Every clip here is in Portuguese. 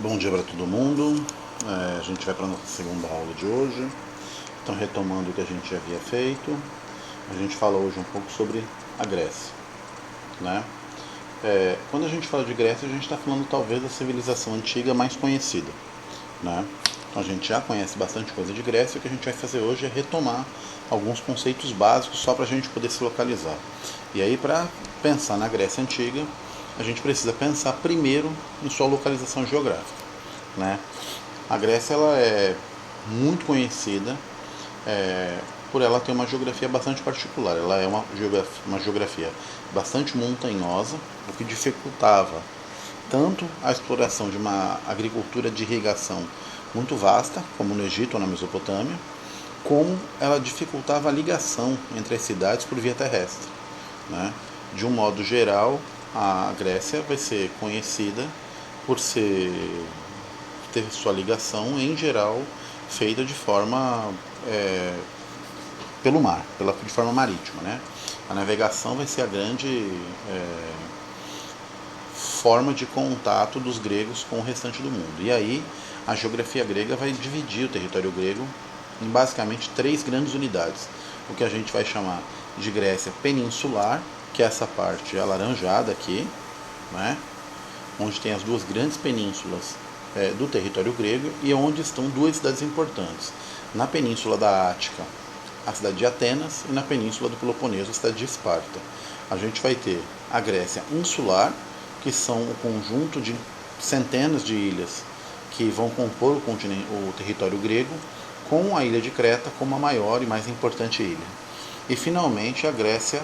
Bom dia para todo mundo. A gente vai para a nossa segunda aula de hoje. Então, retomando o que a gente já havia feito, a gente fala hoje um pouco sobre a Grécia, né? Quando a gente fala de Grécia, a gente está falando talvez da civilização antiga mais conhecida, né? Então, a gente já conhece bastante coisa de Grécia. O que a gente vai fazer hoje é retomar alguns conceitos básicos só para a gente poder se localizar. E aí, para pensar na Grécia Antiga, a gente precisa pensar primeiro em sua localização geográfica, né? A Grécia ela é muito conhecida por ela ter uma geografia bastante particular. Ela é uma geografia bastante montanhosa, o que dificultava tanto a exploração de uma agricultura de irrigação muito vasta, como no Egito ou na Mesopotâmia, como ela dificultava a ligação entre as cidades por via terrestre, né? De um modo geral, a Grécia vai ser conhecida por ter sua ligação, em geral, feita de forma pelo mar, de forma marítima, né? A navegação vai ser a grande forma de contato dos gregos com o restante do mundo. E aí, a geografia grega vai dividir o território grego em basicamente três grandes unidades. O que a gente vai chamar de Grécia peninsular, que é essa parte alaranjada aqui, né? Onde tem as duas grandes penínsulas do território grego e onde estão duas cidades importantes. Na península da Ática, a cidade de Atenas, e na península do Peloponeso, a cidade de Esparta. A gente vai ter a Grécia insular, que são o conjunto de centenas de ilhas que vão compor o território grego, com a ilha de Creta como a maior e mais importante ilha. E finalmente a Grécia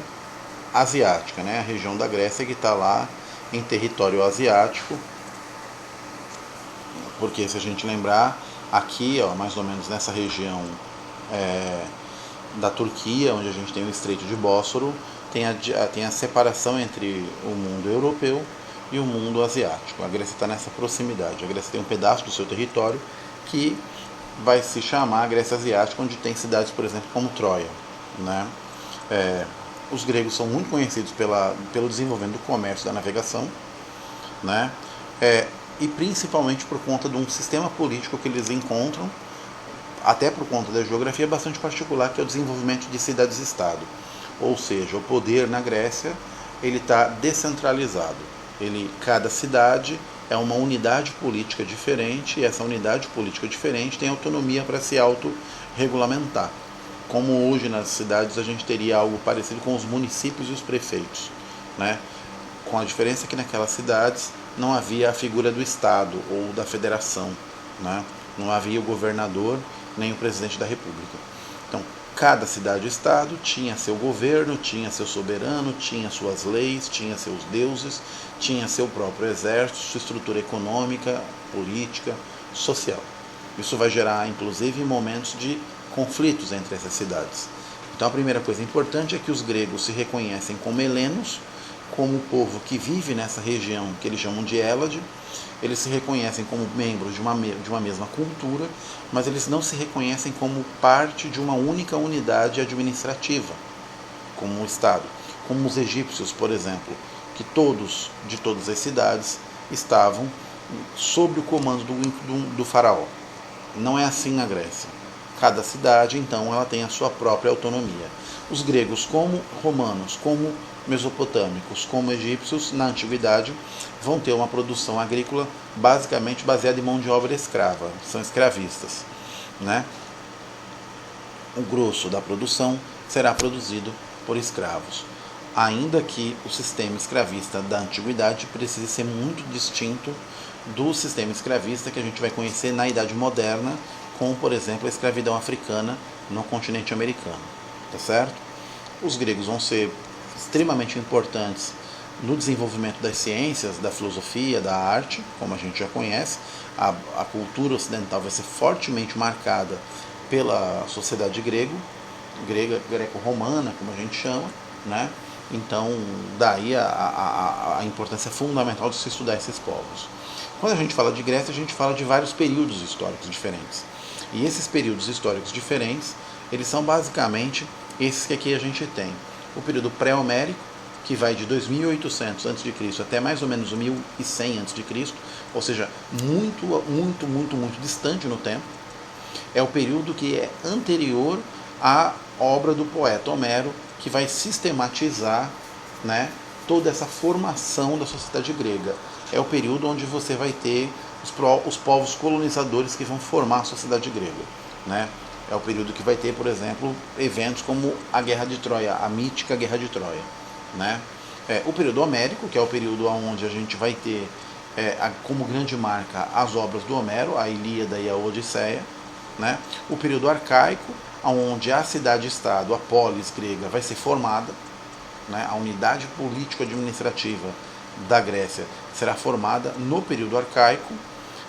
asiática, né? A região da Grécia que está lá em território asiático, porque se a gente lembrar, aqui, mais ou menos nessa região da Turquia, onde a gente tem o Estreito de Bósforo, tem a separação entre o mundo europeu e o mundo asiático. A Grécia está nessa proximidade. A Grécia tem um pedaço do seu território que vai se chamar Grécia Asiática, onde tem cidades, por exemplo, como Troia, né? Os gregos são muito conhecidos pelo desenvolvimento do comércio e da navegação, né? E principalmente por conta de um sistema político que eles encontram, até por conta da geografia bastante particular, que é o desenvolvimento de cidades-estado. Ou seja, o poder na Grécia ele está descentralizado. Cada cidade é uma unidade política diferente, e essa unidade política diferente tem autonomia para se autorregulamentar. Como hoje nas cidades a gente teria algo parecido com os municípios e os prefeitos, né? Com a diferença que naquelas cidades não havia a figura do Estado ou da federação, né? Não havia o governador nem o presidente da República. Então, cada cidade-estado tinha seu governo, tinha seu soberano, tinha suas leis, tinha seus deuses, tinha seu próprio exército, sua estrutura econômica, política, social. Isso vai gerar, inclusive, momentos de conflitos entre essas cidades. Então, a primeira coisa importante é que os gregos se reconhecem como helenos, como o povo que vive nessa região que eles chamam de Hélade. Eles se reconhecem como membros de uma mesma cultura, mas eles não se reconhecem como parte de uma única unidade administrativa, como um Estado. Como os egípcios, por exemplo, que de todas as cidades, estavam sob o comando do faraó. Não é assim na Grécia. Cada cidade, então, ela tem a sua própria autonomia. Os gregos, como romanos, como mesopotâmicos, como egípcios, na antiguidade, vão ter uma produção agrícola basicamente baseada em mão de obra escrava, são escravistas, né? O grosso da produção será produzido por escravos, ainda que o sistema escravista da antiguidade precise ser muito distinto do sistema escravista que a gente vai conhecer na Idade Moderna, como, por exemplo, a escravidão africana no continente americano, tá certo? Os gregos vão ser extremamente importantes no desenvolvimento das ciências, da filosofia, da arte, como a gente já conhece. A cultura ocidental vai ser fortemente marcada pela sociedade greco-romana, como a gente chama, né? Então, daí a importância fundamental de se estudar esses povos. Quando a gente fala de Grécia, a gente fala de vários períodos históricos diferentes. E esses períodos históricos diferentes, eles são basicamente esses que aqui a gente tem. O período pré-homérico, que vai de 2800 a.C. até mais ou menos 1100 a.C., ou seja, muito distante no tempo. É o período que é anterior à obra do poeta Homero, que vai sistematizar, né, toda essa formação da sociedade grega. É o período onde você vai ter os povos colonizadores que vão formar a sociedade grega, né? É o período que vai ter, por exemplo, eventos como a Guerra de Troia, a mítica Guerra de Troia, né? O período homérico, que é o período onde a gente vai ter como grande marca as obras do Homero, a Ilíada e a Odisseia, né? O período arcaico, onde a cidade-estado, a polis grega, vai ser formada, né? A unidade político-administrativa da Grécia será formada no período arcaico.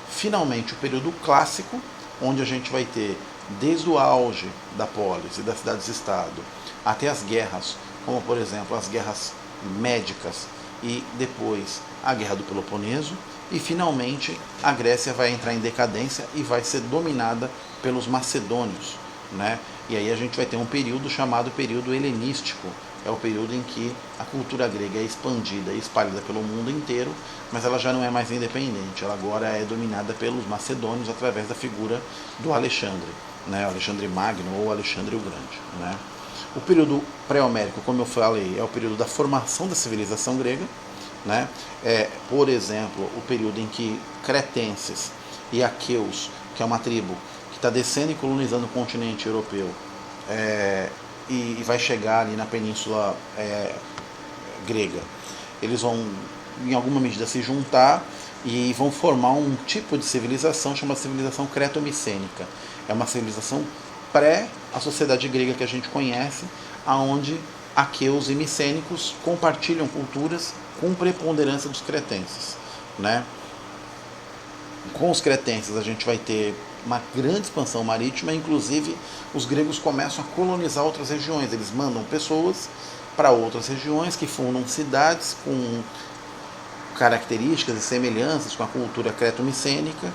Finalmente, o período clássico, onde a gente vai ter desde o auge da polis e das cidades-estado até as guerras, como por exemplo as guerras médicas e depois a Guerra do Peloponeso, e finalmente a Grécia vai entrar em decadência e vai ser dominada pelos macedônios, né? E aí a gente vai ter um período chamado período helenístico. É o período em que a cultura grega é expandida e espalhada pelo mundo inteiro, mas ela já não é mais independente, ela agora é dominada pelos macedônios através da figura do Alexandre, né? Alexandre Magno ou Alexandre o Grande, né? O período pré-homérico, como eu falei, é o período da formação da civilização grega, né? Por exemplo, o período em que cretenses e aqueus, que é uma tribo que está descendo e colonizando o continente europeu, e vai chegar ali na península grega. Eles vão, em alguma medida, se juntar e vão formar um tipo de civilização chamada civilização creto-micênica. É uma civilização pré a sociedade grega que a gente conhece, aonde aqueus e micênicos compartilham culturas com preponderância dos cretenses, né? Com os cretenses a gente vai ter uma grande expansão marítima, inclusive os gregos começam a colonizar outras regiões, eles mandam pessoas para outras regiões que fundam cidades com características e semelhanças com a cultura creto-micênica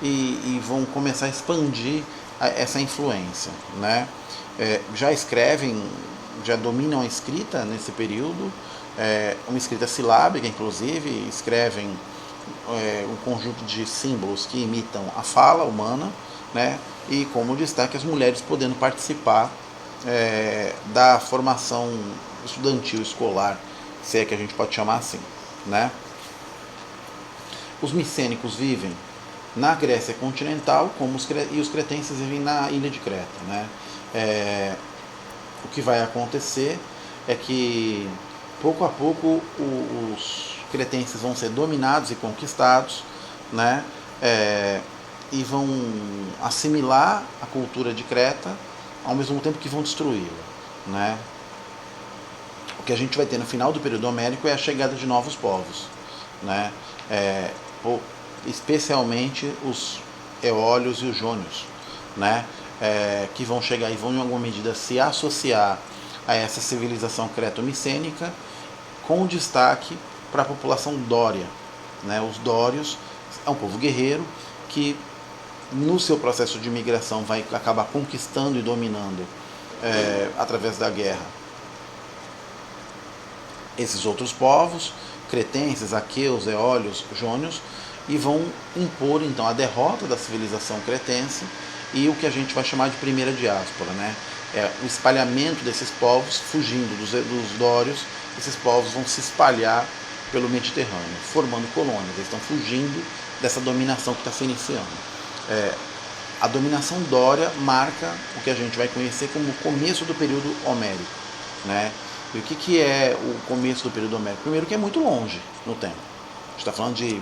e vão começar a expandir essa influência, né? Já escrevem, já dominam a escrita nesse período, uma escrita silábica, inclusive, escrevem um conjunto de símbolos que imitam a fala humana, né? E como destaque as mulheres podendo participar da formação estudantil escolar, se é que a gente pode chamar assim, né? Os micênicos vivem na Grécia continental, e os cretenses vivem na ilha de Creta, né? O que vai acontecer é que pouco a pouco os cretenses vão ser dominados e conquistados, né? E vão assimilar a cultura de Creta ao mesmo tempo que vão destruí-la, né? O que a gente vai ter no final do período homérico é a chegada de novos povos, né? Especialmente os eólios e os jônios, né? Que vão chegar e vão em alguma medida se associar a essa civilização creto-micênica, com destaque para a população dória, né? Os dórios é um povo guerreiro que no seu processo de migração vai acabar conquistando e dominando através da guerra esses outros povos, cretenses, aqueus, eólios, jônios, e vão impor então a derrota da civilização cretense e o que a gente vai chamar de primeira diáspora, né? O espalhamento desses povos, fugindo dos dórios, esses povos vão se espalhar pelo Mediterrâneo, formando colônias, eles estão fugindo dessa dominação que está se iniciando. A dominação dória marca o que a gente vai conhecer como o começo do período homérico, né? E o que é o começo do período homérico? Primeiro que é muito longe no tempo. A gente está falando de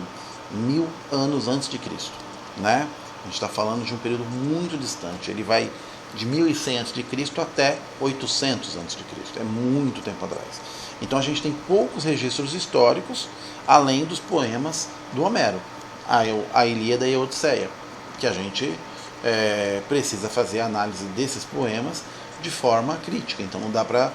1000 anos antes de Cristo, né? A gente está falando de um período muito distante. Ele vai de 1100 a.C. até 800 a.C. É muito tempo atrás. Então a gente tem poucos registros históricos, além dos poemas do Homero, a Ilíada e a Odisseia, que a gente precisa fazer a análise desses poemas de forma crítica. Então não dá para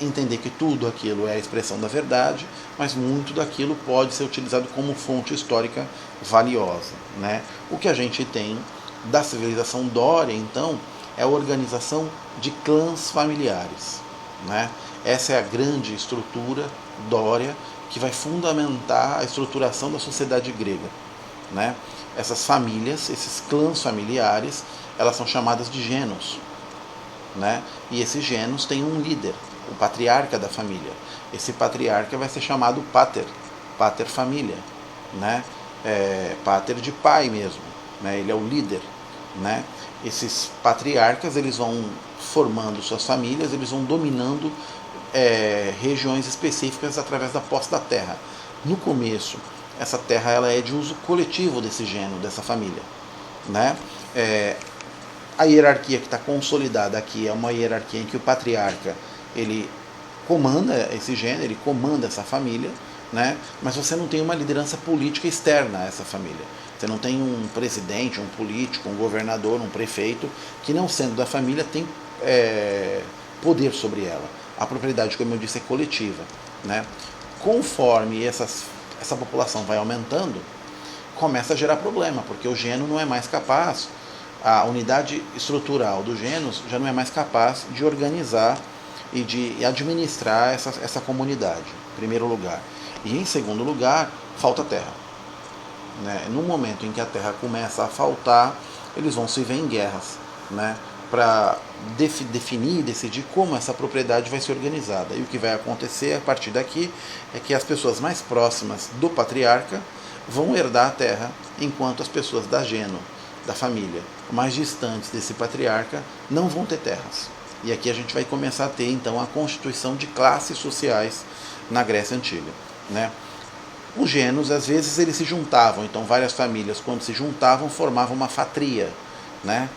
entender que tudo aquilo é a expressão da verdade, mas muito daquilo pode ser utilizado como fonte histórica valiosa, né? O que a gente tem da civilização dória, então, é a organização de clãs familiares, né? Essa é a grande estrutura dória que vai fundamentar a estruturação da sociedade grega, né? Essas famílias, esses clãs familiares, elas são chamadas de gênos, né? E esses gênos têm um líder, o patriarca da família. Esse patriarca vai ser chamado pater, pater família, né? Pater de pai mesmo, né? Ele é o líder, né? Esses patriarcas, eles vão formando suas famílias, eles vão dominando regiões específicas através da posse da terra. No começo, essa terra ela é de uso coletivo desse gênero, dessa família, né? A hierarquia que está consolidada aqui é uma hierarquia em que o patriarca ele comanda esse gênero, ele comanda essa família, né? Mas você não tem uma liderança política externa a essa família. Você não tem um presidente, um político, um governador, um prefeito que, não sendo da família, tem poder sobre ela. A propriedade, como eu disse, é coletiva, né? Conforme essa população vai aumentando, começa a gerar problema, porque o gênero não é mais capaz, a unidade estrutural do gênero já não é mais capaz de organizar e de administrar essa comunidade, em primeiro lugar. E em segundo lugar, falta terra, né? No momento em que a terra começa a faltar, eles vão se ver em guerras, né? Para definir e decidir como essa propriedade vai ser organizada. E o que vai acontecer a partir daqui é que as pessoas mais próximas do patriarca vão herdar a terra, enquanto as pessoas da gênero, da família, mais distantes desse patriarca, não vão ter terras. E aqui a gente vai começar a ter, então, a constituição de classes sociais na Grécia Antiga, né? Os gêneros, às vezes, eles se juntavam, então várias famílias, quando se juntavam, formavam uma fatria, né?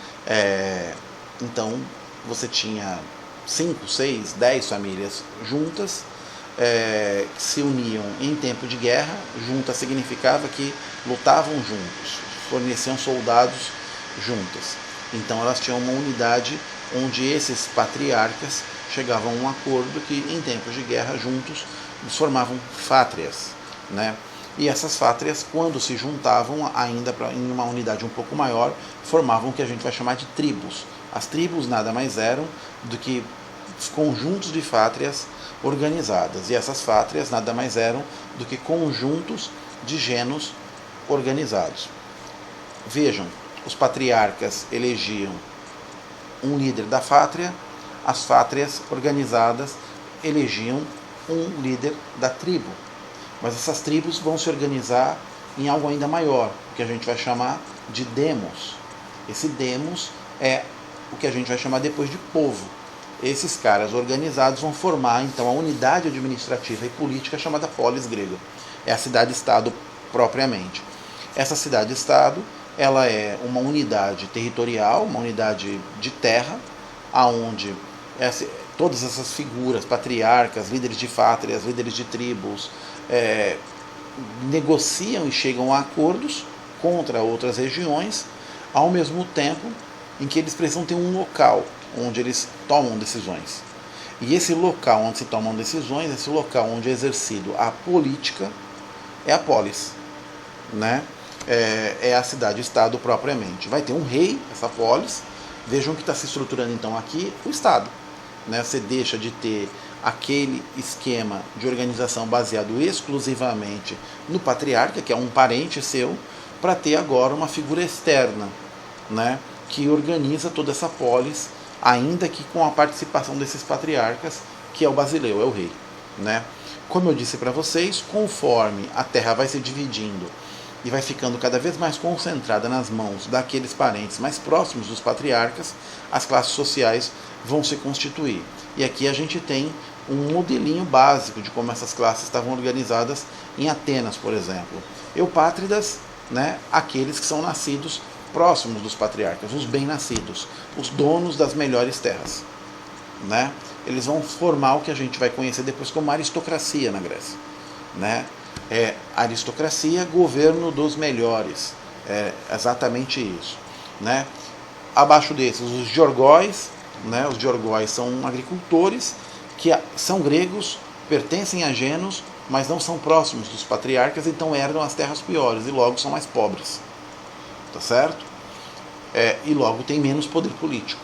Então, você tinha 5, 6, 10 famílias juntas, que se uniam em tempo de guerra. Junta significava que lutavam juntos, forneciam soldados juntas. Então elas tinham uma unidade onde esses patriarcas chegavam a um acordo que, em tempos de guerra, juntos, eles formavam fátrias, né? E essas fátrias, quando se juntavam, ainda em uma unidade um pouco maior, formavam o que a gente vai chamar de tribos. As tribos nada mais eram do que conjuntos de fátrias organizadas. E essas fátrias nada mais eram do que conjuntos de gêneros organizados. Vejam, os patriarcas elegiam um líder da fátria, as fátrias organizadas elegiam um líder da tribo. Mas essas tribos vão se organizar em algo ainda maior, que a gente vai chamar de demos. Esse demos é o que a gente vai chamar depois de povo. Esses caras organizados vão formar, então, a unidade administrativa e política chamada polis grega. É a cidade-estado propriamente. Essa cidade-estado, ela é uma unidade territorial, uma unidade de terra, aonde todas essas figuras, patriarcas, líderes de fátrias, líderes de tribos, negociam e chegam a acordos contra outras regiões, ao mesmo tempo em que eles precisam ter um local onde eles tomam decisões. E esse local onde se tomam decisões, esse local onde é exercido a política, é a polis, né? É a cidade-estado propriamente. Vai ter um rei, essa polis. Vejam que está se estruturando então aqui o Estado, né? Você deixa de ter aquele esquema de organização baseado exclusivamente no patriarca, que é um parente seu, para ter agora uma figura externa, né? Que organiza toda essa polis, ainda que com a participação desses patriarcas, que é o basileu, é o rei, né? Como eu disse para vocês, conforme a terra vai se dividindo e vai ficando cada vez mais concentrada nas mãos daqueles parentes mais próximos dos patriarcas, as classes sociais vão se constituir. E aqui a gente tem um modelinho básico de como essas classes estavam organizadas em Atenas, por exemplo. Eupátridas, né, aqueles que são nascidos próximos dos patriarcas, os bem-nascidos, os donos das melhores terras, né? Eles vão formar o que a gente vai conhecer depois como aristocracia na Grécia, né? Aristocracia, governo dos melhores, é exatamente isso, né? Abaixo desses, os georgóis, né? Os georgóis são agricultores que são gregos, pertencem a Genos, mas não são próximos dos patriarcas, então herdam as terras piores e logo são mais pobres, tá certo? E logo tem menos poder político,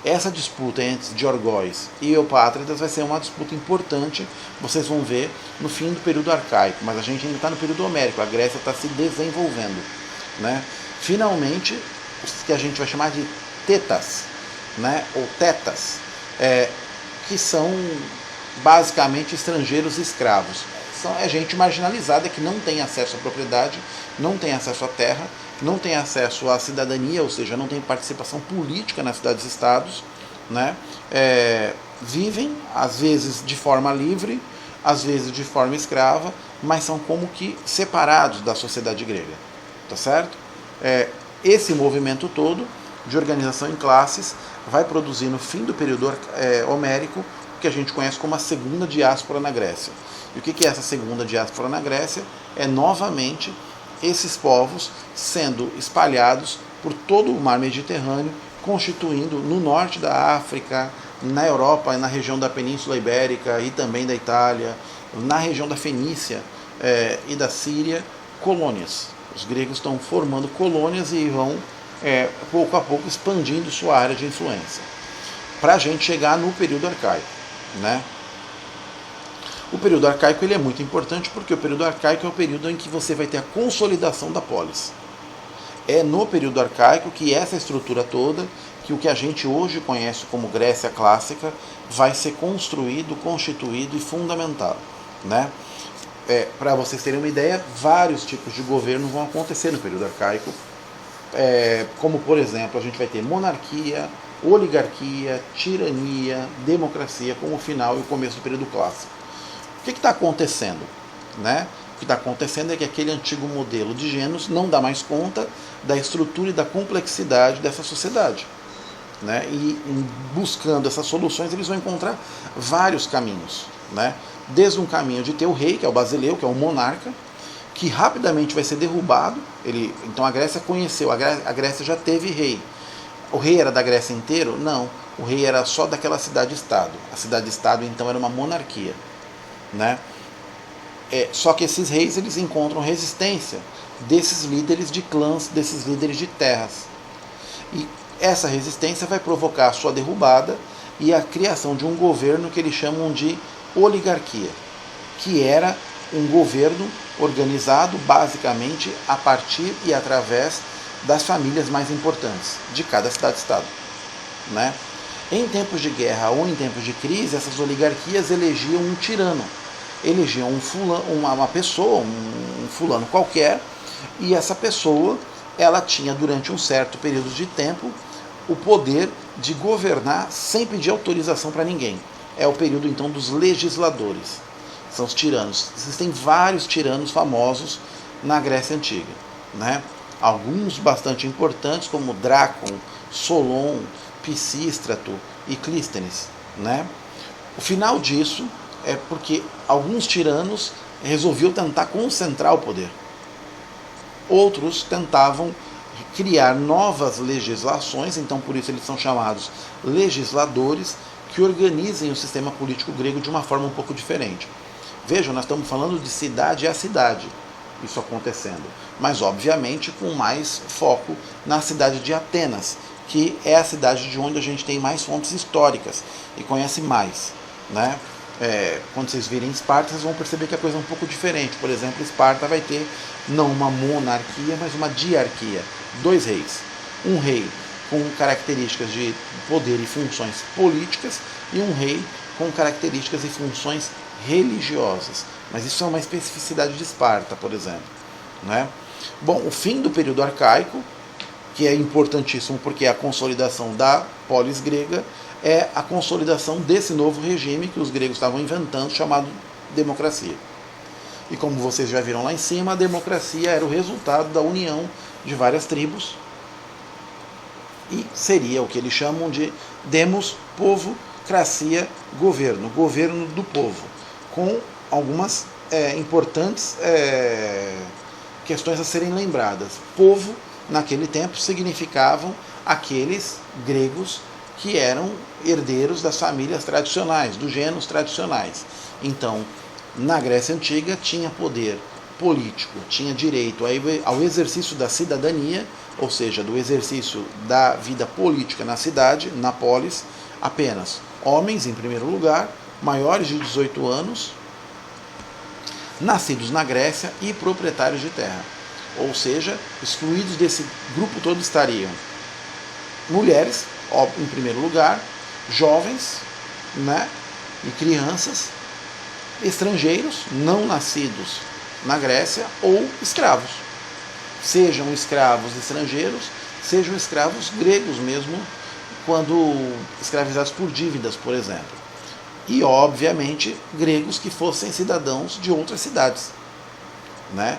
essa disputa entre Diorgóis e Eupátridas vai ser uma disputa importante, vocês vão ver no fim do período arcaico, mas a gente ainda está no período homérico, a Grécia está se desenvolvendo, né? Finalmente, os que a gente vai chamar de tetas, né? Ou tetas, que são basicamente estrangeiros escravos. É gente marginalizada que não tem acesso à propriedade, não tem acesso à terra, não tem acesso à cidadania, ou seja, não tem participação política nas cidades-estados, né? Vivem, às vezes, de forma livre, às vezes de forma escrava, mas são como que separados da sociedade grega, tá certo? Esse movimento todo de organização em classes vai produzir no fim do período homérico o que a gente conhece como a segunda diáspora na Grécia. E o que é essa segunda diáspora na Grécia? É novamente esses povos sendo espalhados por todo o mar Mediterrâneo, constituindo no norte da África, na Europa, na região da Península Ibérica e também da Itália, na região da Fenícia e da Síria, colônias. Os gregos estão formando colônias e vão, pouco a pouco, expandindo sua área de influência, para a gente chegar no período arcaico, né? O período arcaico ele é muito importante porque o período arcaico é o período em que você vai ter a consolidação da polis. É no período arcaico que essa estrutura toda, que o que a gente hoje conhece como Grécia clássica, vai ser construído, constituído e fundamentado, né? Para vocês terem uma ideia, vários tipos de governo vão acontecer no período arcaico, como por exemplo, a gente vai ter monarquia, oligarquia, tirania, democracia como o final e o começo do período clássico. O que está acontecendo? Né? O que está acontecendo é que aquele antigo modelo de gênios não dá mais conta da estrutura e da complexidade dessa sociedade. Né? E buscando essas soluções, eles vão encontrar vários caminhos. Né? Desde um caminho de ter o rei, que é o Basileu, que é o monarca, que rapidamente vai ser derrubado. Então a Grécia conheceu, a Grécia já teve rei. O rei era da Grécia inteira? Não. O rei era só daquela cidade-estado. A cidade-estado, então, era uma monarquia. Né? Só que esses reis eles encontram resistência desses líderes de clãs, desses líderes de terras. E essa resistência vai provocar a sua derrubada e a criação de um governo que eles chamam de oligarquia, que era um governo organizado basicamente a partir e através das famílias mais importantes de cada cidade-estado. Né? Em tempos de guerra ou em tempos de crise, essas oligarquias elegiam um tirano, elegiam uma pessoa, um fulano qualquer, e essa pessoa ela tinha durante um certo período de tempo o poder de governar sem pedir autorização para ninguém. É o período então dos legisladores, são os tiranos. Existem vários tiranos famosos na Grécia Antiga, né? Alguns bastante importantes como Drácon, Solon, Pisístrato e Clístenes, né? O final disso é porque alguns tiranos resolviam tentar concentrar o poder. Outros tentavam criar novas legislações, então por isso eles são chamados legisladores, que organizem o sistema político grego de uma forma um pouco diferente. Vejam, nós estamos falando de cidade a cidade, isso acontecendo, mas obviamente com mais foco na cidade de Atenas, que é a cidade de onde a gente tem mais fontes históricas e conhece mais, né? Quando vocês virem Esparta, vocês vão perceber que a coisa é um pouco diferente. Por exemplo, Esparta vai ter não uma monarquia, mas uma diarquia, 2 reis. Um rei com características de poder e funções políticas e um rei com características e funções religiosas. Mas isso é uma especificidade de Esparta, por exemplo, né? Bom, o fim do período arcaico, que é importantíssimo porque é a consolidação da polis grega, é a consolidação desse novo regime que os gregos estavam inventando, chamado democracia. E como vocês já viram lá em cima, a democracia era o resultado da união de várias tribos e seria o que eles chamam de demos, povo, cracia, governo, governo do povo, com algumas importantes questões a serem lembradas. Povo, naquele tempo, significavam aqueles gregos que eram herdeiros das famílias tradicionais, dos gêneros tradicionais. Então, na Grécia Antiga, tinha poder político tinha direito ao exercício da cidadania, ou seja, do exercício da vida política na cidade, na polis, apenas homens, em primeiro lugar, maiores de 18 anos, nascidos na Grécia e proprietários de terra. Ou seja, excluídos desse grupo todo estariam mulheres, em primeiro lugar, jovens, né, e crianças, estrangeiros não nascidos na Grécia ou escravos. Sejam escravos estrangeiros, sejam escravos gregos mesmo, quando escravizados por dívidas, por exemplo. E, obviamente, gregos que fossem cidadãos de outras cidades, né?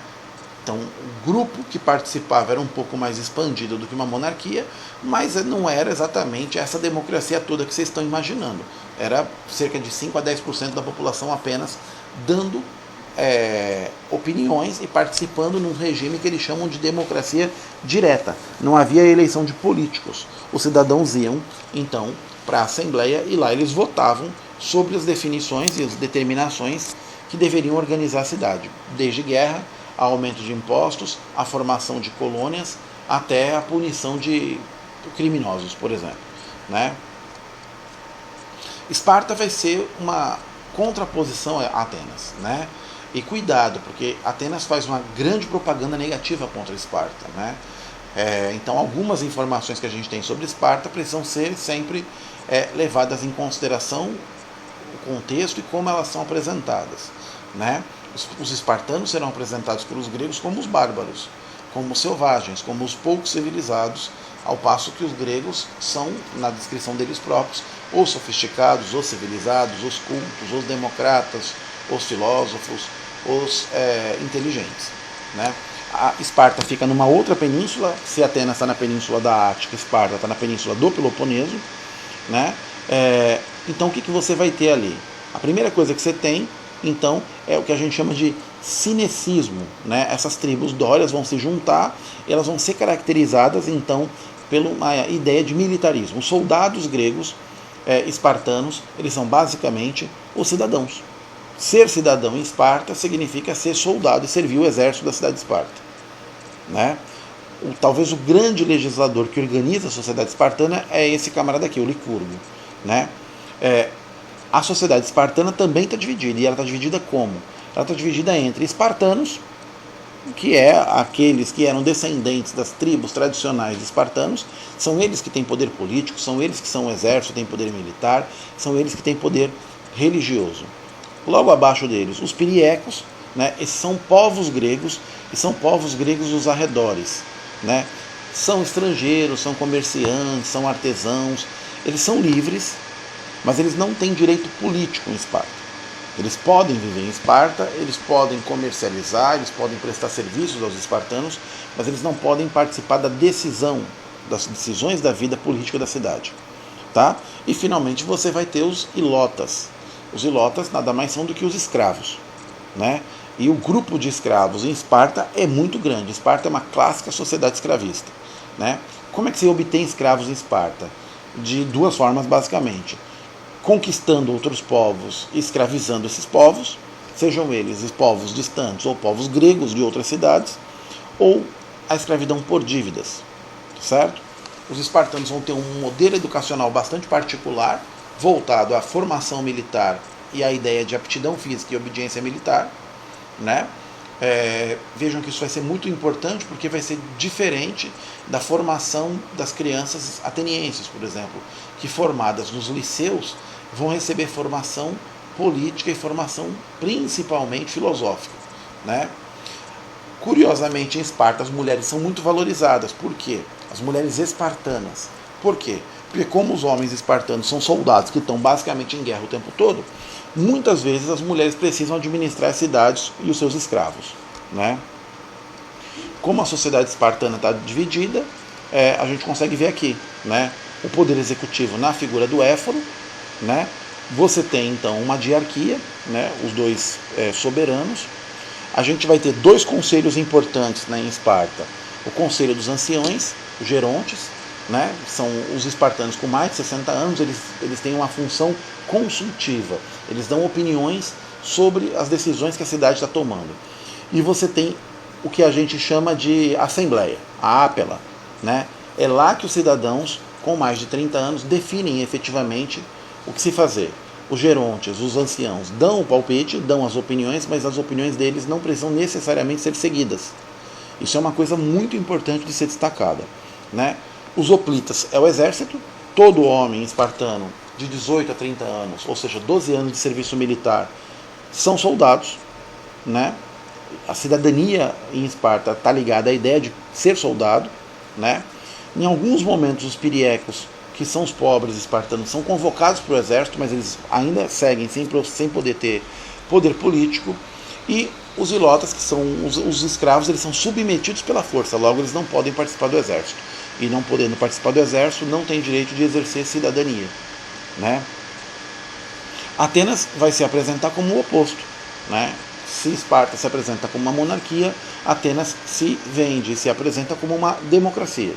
Então, o grupo que participava era um pouco mais expandido do que uma monarquia, mas não era exatamente essa democracia toda que vocês estão imaginando. Era cerca de 5 a 10% da população apenas dando opiniões e participando num regime que eles chamam de democracia direta. Não havia eleição de políticos. Os cidadãos iam, então, para a Assembleia e lá eles votavam sobre as definições e as determinações que deveriam organizar a cidade, desde guerra, a aumento de impostos, a formação de colônias, até a punição de criminosos, por exemplo, né? Esparta vai ser uma contraposição a Atenas, né? E cuidado, porque Atenas faz uma grande propaganda negativa contra Esparta, né? Então, algumas informações que a gente tem sobre Esparta precisam ser sempre levadas em consideração, o contexto e como elas são apresentadas, né? Os espartanos serão apresentados pelos gregos como os bárbaros, como os selvagens, como os pouco civilizados, ao passo que os gregos são, na descrição deles próprios, os sofisticados, os civilizados, os cultos, os democratas, os filósofos, os inteligentes, né? A Esparta fica numa outra península. Se Atenas está na península da Ática, Esparta está na península do Peloponeso, né? Então o que você vai ter ali? A primeira coisa que você tem, então, é o que a gente chama de cinecismo, né? Essas tribos dórias vão se juntar, elas vão ser caracterizadas, então, pela uma ideia de militarismo. Os soldados gregos espartanos, eles são basicamente os cidadãos. Ser cidadão em Esparta significa ser soldado e servir o exército da cidade de Esparta, né? Talvez o grande legislador que organiza a sociedade espartana é esse camarada aqui, o Licurgo, né? A sociedade espartana também está dividida, e ela está dividida como? Ela está dividida entre espartanos, que é aqueles que eram descendentes das tribos tradicionais de espartanos, são eles que têm poder político, são eles que são o exército, têm poder militar, são eles que têm poder religioso. Logo abaixo deles, os piriecos, né? Esses são povos gregos, e são povos gregos dos arredores, né? São estrangeiros, são comerciantes, são artesãos, eles são livres, mas eles não têm direito político em Esparta. Eles podem viver em Esparta, eles podem comercializar, eles podem prestar serviços aos espartanos, mas eles não podem participar das decisões da vida política da cidade, tá? E finalmente você vai ter os ilotas. Os ilotas nada mais são do que os escravos, né? E o grupo de escravos em Esparta é muito grande. Esparta é uma clássica sociedade escravista, né? Como é que se obtém escravos em Esparta? De duas formas, basicamente: conquistando outros povos e escravizando esses povos, sejam eles povos distantes ou povos gregos de outras cidades, ou a escravidão por dívidas, certo? Os espartanos vão ter um modelo educacional bastante particular, voltado à formação militar e à ideia de aptidão física e obediência militar, né? Vejam que isso vai ser muito importante, porque vai ser diferente da formação das crianças atenienses, por exemplo, que formadas nos liceus vão receber formação política e formação principalmente filosófica, né? Curiosamente, em Esparta as mulheres são muito valorizadas. Por quê? As mulheres espartanas. Por quê? Porque como os homens espartanos são soldados que estão basicamente em guerra o tempo todo, muitas vezes as mulheres precisam administrar as cidades e os seus escravos, né? Como a sociedade espartana está dividida, a gente consegue ver aqui, né? O poder executivo na figura do éforo, né? Você tem então uma diarquia, né? Os dois soberanos. A gente vai ter dois conselhos importantes, né, em Esparta: o conselho dos anciões, os gerontes, né? São os espartanos com mais de 60 anos, eles têm uma função consultiva, eles dão opiniões sobre as decisões que a cidade está tomando. e você tem o que a gente chama de assembleia, a ápela, né? É lá que os cidadãos com mais de 30 anos definem efetivamente o que se fazer. Os gerontes, os anciãos, dão o palpite, dão as opiniões, mas as opiniões deles não precisam necessariamente ser seguidas. Isso é uma coisa muito importante de ser destacada, né? Os hoplitas é o exército, todo homem espartano de 18 a 30 anos, ou seja, 12 anos de serviço militar, são soldados, né? A cidadania em Esparta está ligada à ideia de ser soldado, né? Em alguns momentos os piriecos, que são os pobres espartanos, são convocados para o exército, mas eles ainda seguem sem poder ter poder político. E os ilotas, que são os escravos, eles são submetidos pela força, logo eles não podem participar do exército. E não podendo participar do exército, não tem direito de exercer cidadania, né? Atenas vai se apresentar como o oposto, né? Se Esparta se apresenta como uma monarquia, Atenas se vende, se apresenta como uma democracia,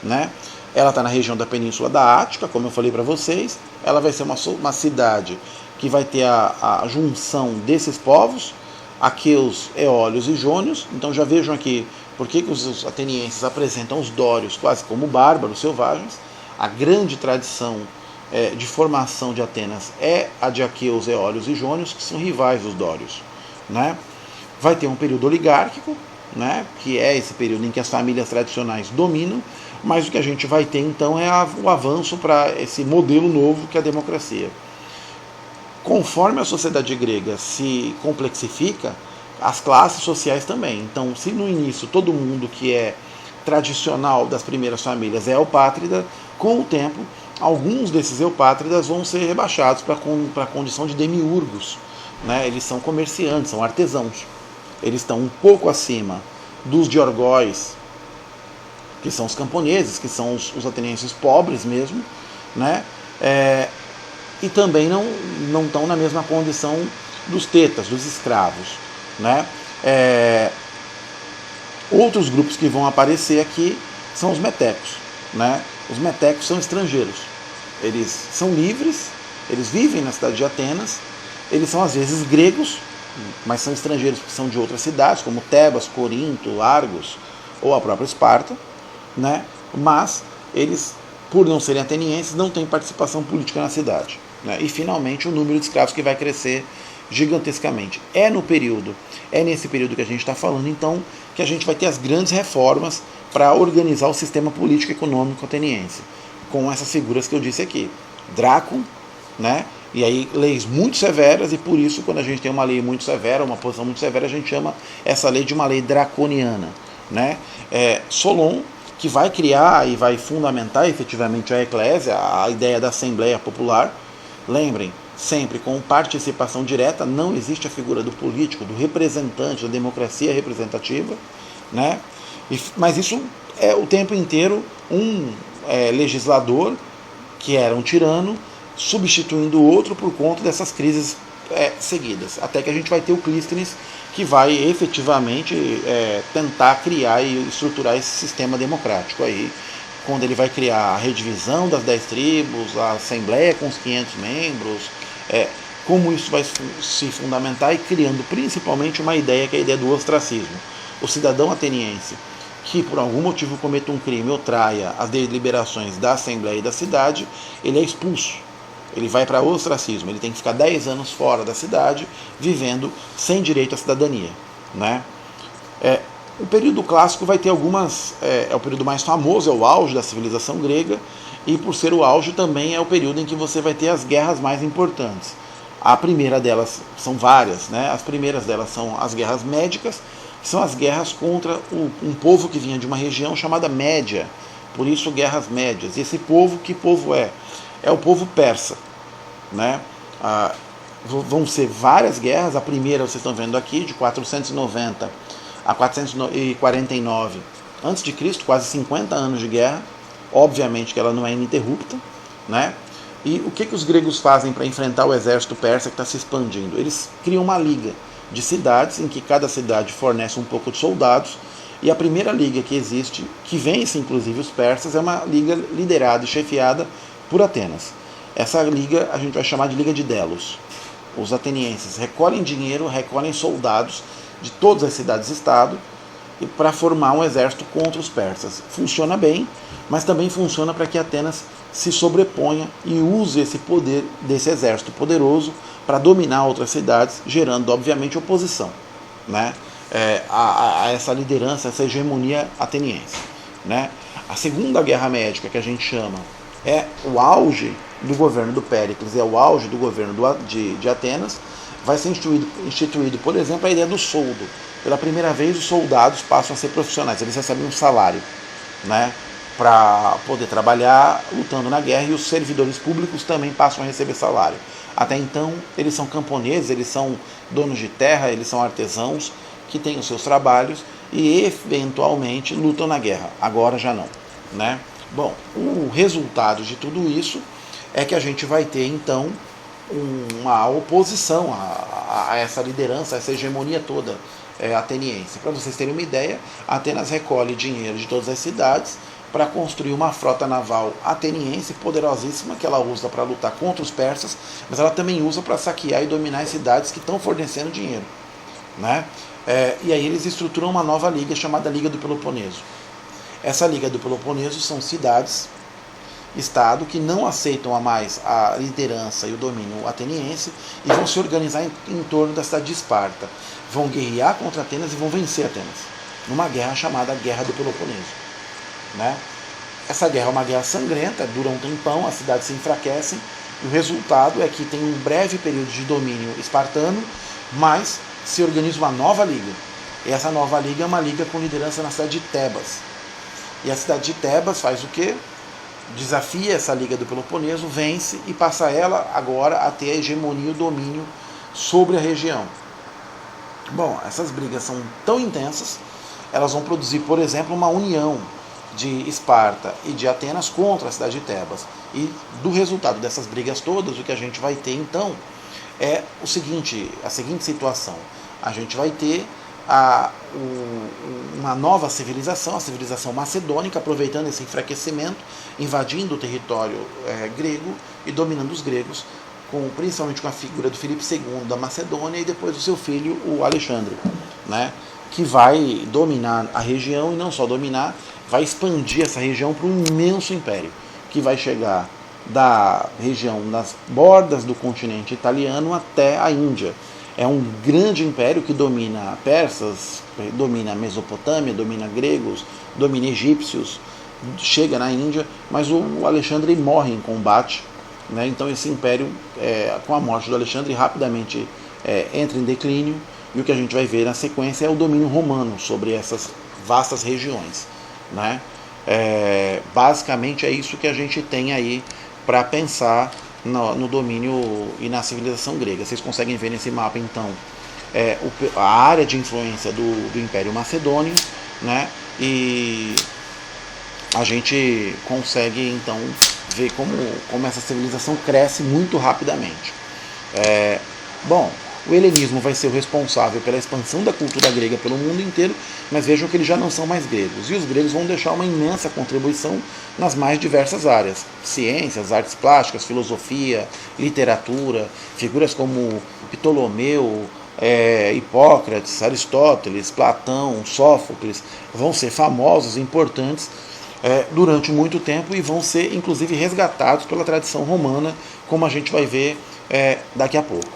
né? Ela está na região da Península da Ática, como eu falei para vocês. Ela vai ser uma cidade que vai ter a junção desses povos, aqueus, eólios e jônios. Então já vejam aqui por que os atenienses apresentam os dórios quase como bárbaros, selvagens. A grande tradição de formação de Atenas é a de aqueus, eólios e jônios, que são rivais dos dórios, né? Vai ter um período oligárquico, né, que é esse período em que as famílias tradicionais dominam, mas o que a gente vai ter então é o avanço para esse modelo novo que é a democracia. Conforme a sociedade grega se complexifica, as classes sociais também. Então, se no início todo mundo que é tradicional das primeiras famílias é eupátrida, com o tempo, alguns desses eupátridas vão ser rebaixados para a condição de demiurgos, né? Eles são comerciantes, são artesãos. Eles estão um pouco acima dos diorgóis, que são os camponeses, que são os atenienses pobres mesmo, né? E também não estão na mesma condição dos tetas, dos escravos, né? Outros grupos que vão aparecer aqui são os metecos, né? Os metecos são estrangeiros. Eles são livres, eles vivem na cidade de Atenas, eles são às vezes gregos, mas são estrangeiros que são de outras cidades, como Tebas, Corinto, Argos ou a própria Esparta, né? Mas eles, por não serem atenienses, não têm participação política na cidade, né? E finalmente o número de escravos que vai crescer gigantescamente. É nesse período que a gente está falando, então, que a gente vai ter as grandes reformas para organizar o sistema político e econômico ateniense, com essas figuras que eu disse aqui. Drácon, né? E aí leis muito severas, e por isso quando a gente tem uma lei muito severa, uma posição muito severa, a gente chama essa lei de uma lei draconiana, né? Solon, que vai criar e vai fundamentar efetivamente a eclésia, a ideia da Assembleia Popular. Lembrem, sempre com participação direta, não existe a figura do político, do representante, da democracia representativa, né? Mas isso é o tempo inteiro um legislador que era um tirano, substituindo o outro por conta dessas crises seguidas, até que a gente vai ter o Clístenes, que vai efetivamente tentar criar e estruturar esse sistema democrático aí, quando ele vai criar a redivisão das 10 tribos, a Assembleia com os 500 membros, como isso vai se fundamentar, e criando principalmente uma ideia, que é a ideia do ostracismo. O cidadão ateniense que por algum motivo cometa um crime ou traia as deliberações da Assembleia e da cidade, ele é expulso. Ele vai para ostracismo, ele tem que ficar 10 anos fora da cidade, vivendo sem direito à cidadania, né? O período clássico vai ter algumas... é o período mais famoso, é o auge da civilização grega, e por ser o auge também é o período em que você vai ter as guerras mais importantes. A primeira delas, são várias, né? As primeiras delas são as guerras médicas, que são as guerras contra um povo que vinha de uma região chamada Média, por isso guerras médias. E esse povo, que povo é? É o povo persa, né? Vão ser várias guerras. A primeira vocês estão vendo aqui, de 490 a 449 a.C., quase 50 anos de guerra. Obviamente que ela não é ininterrupta, né? E o que os gregos fazem para enfrentar o exército persa que está se expandindo? Eles criam uma liga de cidades, em que cada cidade fornece um pouco de soldados, e a primeira liga que existe, que vence inclusive os persas, é uma liga liderada e chefiada por Atenas. Essa liga a gente vai chamar de Liga de Delos. Os atenienses recolhem dinheiro, recolhem soldados, de todas as cidades-estado para formar um exército contra os persas. Funciona bem, mas também funciona para que Atenas se sobreponha e use esse poder desse exército poderoso para dominar outras cidades, gerando, obviamente, oposição, né? A essa liderança, essa hegemonia ateniense, né? A Segunda Guerra Médica, que a gente chama, é o auge do governo do Péricles, é o auge do governo de Atenas. Vai ser instituído, por exemplo, a ideia do soldo. Pela primeira vez, os soldados passam a ser profissionais, eles recebem um salário, né, para poder trabalhar lutando na guerra, e os servidores públicos também passam a receber salário. Até então, eles são camponeses, eles são donos de terra, eles são artesãos que têm os seus trabalhos e eventualmente lutam na guerra. Agora já não, né? Bom, o resultado de tudo isso é que a gente vai ter então uma oposição a essa liderança, a essa hegemonia toda ateniense. Para vocês terem uma ideia, Atenas recolhe dinheiro de todas as cidades para construir uma frota naval ateniense poderosíssima, que ela usa para lutar contra os persas, mas ela também usa para saquear e dominar as cidades que estão fornecendo dinheiro, né? E aí eles estruturam uma nova liga chamada Liga do Peloponeso. Essa Liga do Peloponeso são cidades-estado que não aceitam mais a liderança e o domínio ateniense e vão se organizar em torno da cidade de Esparta. Vão guerrear contra Atenas e vão vencer Atenas, numa guerra chamada Guerra do Peloponeso, né? Essa guerra é uma guerra sangrenta, dura um tempão, as cidades se enfraquecem, e o resultado é que tem um breve período de domínio espartano, mas se organiza uma nova liga. E essa nova liga é uma liga com liderança na cidade de Tebas. E a cidade de Tebas faz o quê? Desafia essa liga do Peloponeso, vence e passa ela agora a ter a hegemonia e o domínio sobre a região. Bom, essas brigas são tão intensas, elas vão produzir, por exemplo, uma união de Esparta e de Atenas contra a cidade de Tebas. E do resultado dessas brigas todas, o que a gente vai ter então é a seguinte situação. A gente vai ter uma nova civilização, a civilização macedônica, aproveitando esse enfraquecimento, invadindo o território grego e dominando os gregos, principalmente com a figura do Filipe II da Macedônia e depois do seu filho, o Alexandre, né, que vai dominar a região, e não só dominar, vai expandir essa região para um imenso império, que vai chegar da região das bordas do continente italiano até a Índia. É um grande império que domina persas, domina Mesopotâmia, domina gregos, domina egípcios, chega na Índia, mas o Alexandre morre em combate, né? Então esse império, com a morte do Alexandre, rapidamente entra em declínio, e o que a gente vai ver na sequência é o domínio romano sobre essas vastas regiões, né? Basicamente é isso que a gente tem aí para pensar no domínio e na civilização grega. Vocês conseguem ver nesse mapa, então, a área de influência do Império Macedônio, né? E a gente consegue, então, ver como essa civilização cresce muito rapidamente. Bom, o helenismo vai ser o responsável pela expansão da cultura grega pelo mundo inteiro, mas vejam que eles já não são mais gregos. E os gregos vão deixar uma imensa contribuição nas mais diversas áreas. Ciências, artes plásticas, filosofia, literatura, figuras como Ptolomeu, Hipócrates, Aristóteles, Platão, Sófocles, vão ser famosos e importantes durante muito tempo, e vão ser, inclusive, resgatados pela tradição romana, como a gente vai ver daqui a pouco.